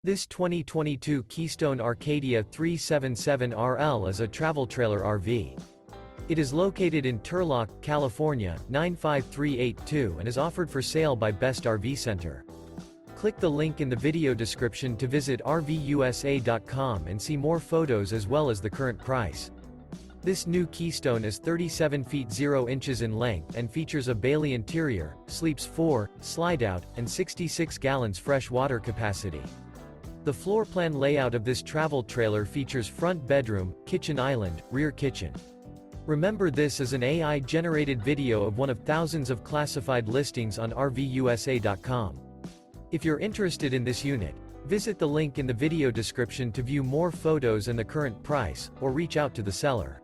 This 2022 Keystone Arcadia 377RL is a travel trailer RV. It is located in Turlock, California, 95382 and is offered for sale by Best RV Center. Click the link in the video description to visit RVUSA.com and see more photos as well as the current price. This new Keystone is 37 feet 0 inches in length and features a Bailey interior, sleeps 4, slide-out, and 66 gallons fresh water capacity. The floor plan layout of this travel trailer features front bedroom, kitchen island, rear kitchen. Remember, this is an AI-generated video of one of thousands of classified listings on RVUSA.com. If you're interested in this unit, visit the link in the video description to view more photos and the current price, or reach out to the seller.